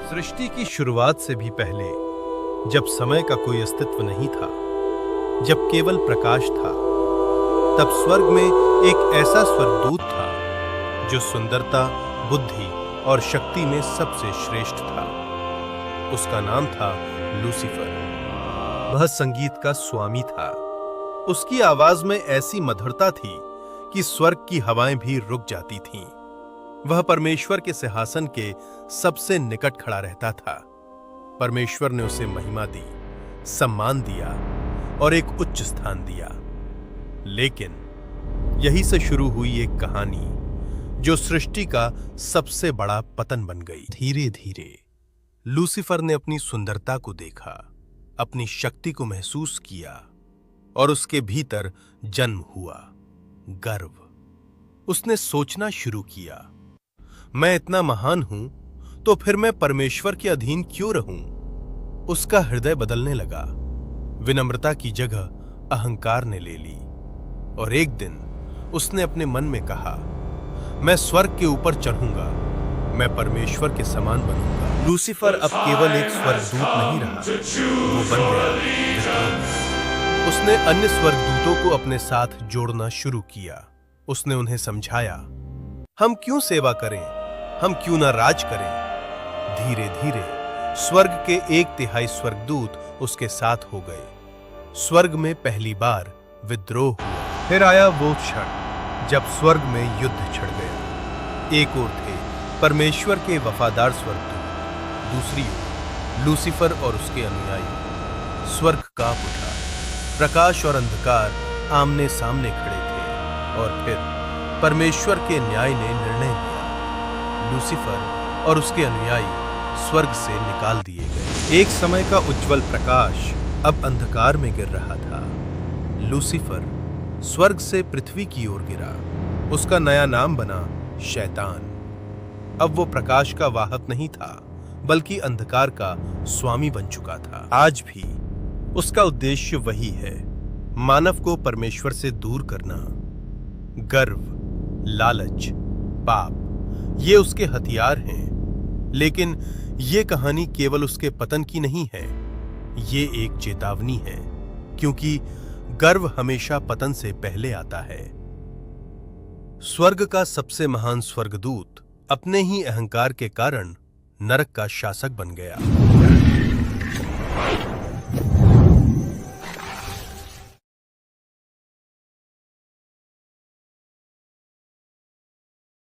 सृष्टि की शुरुआत से भी पहले, जब समय का कोई अस्तित्व नहीं था, जब केवल प्रकाश था, तब स्वर्ग में एक ऐसा स्वर्गदूत था जो सुंदरता, बुद्धि और शक्ति में सबसे श्रेष्ठ था। उसका नाम था लूसीफर। वह संगीत का स्वामी था। उसकी आवाज में ऐसी मधुरता थी कि स्वर्ग की हवाएं भी रुक जाती थीं। वह परमेश्वर के सिंहासन के सबसे निकट खड़ा रहता था। परमेश्वर ने उसे महिमा दी, सम्मान दिया और एक उच्च स्थान दिया। लेकिन यही से शुरू हुई एक कहानी जो सृष्टि का सबसे बड़ा पतन बन गई। धीरे धीरे लूसीफर ने अपनी सुंदरता को देखा, अपनी शक्ति को महसूस किया और उसके भीतर जन्म हुआ गर्व। उसने सोचना शुरू किया, मैं इतना महान हूं तो फिर मैं परमेश्वर के अधीन क्यों रहूं? उसका हृदय बदलने लगा। विनम्रता की जगह अहंकार ने ले ली और एक दिन उसने अपने मन में कहा, मैं स्वर्ग के ऊपर चढ़ूंगा, मैं परमेश्वर के समान बनूंगा। लूसीफर अब केवल एक स्वर्गदूत नहीं रहा, वो बन गया विद्रोही। उसने अन्य स्वर्गदूतों को अपने साथ जोड़ना शुरू किया। उसने उन्हें समझाया, हम क्यों सेवा करें, हम क्यों ना राज करें। धीरे धीरे स्वर्ग के 1/3 स्वर्गदूत उसके साथ हो गए। स्वर्ग में पहली बार विद्रोह हुआ। फिर आया वो क्षण जब स्वर्ग में युद्ध छिड़ गया। एक ओर थे परमेश्वर के वफादार स्वर्गदूत, दूसरी ओर लूसीफर और उसके अनुयायी। स्वर्ग कांप उठा। प्रकाश और अंधकार आमने सामने खड़े थे और फिर परमेश्वर के न्याय ने निर्णय लिया। लूसीफर और उसके अनुयायी स्वर्ग से निकाल दिए गए। एक समय का उज्जवल प्रकाश अब अंधकार में गिर रहा था। लूसीफर स्वर्ग से पृथ्वी की ओर गिरा। उसका नया नाम बना शैतान। अब वो प्रकाश का वाहक नहीं था, बल्कि अंधकार का स्वामी बन चुका था। आज भी उसका उद्देश्य वही है, मानव को परमेश्वर से दूर करना। गर्व, लालच, पाप, ये उसके हथियार हैं। लेकिन ये कहानी केवल उसके पतन की नहीं है, ये एक चेतावनी है, क्योंकि गर्व हमेशा पतन से पहले आता है। स्वर्ग का सबसे महान स्वर्गदूत अपने ही अहंकार के कारण नरक का शासक बन गया।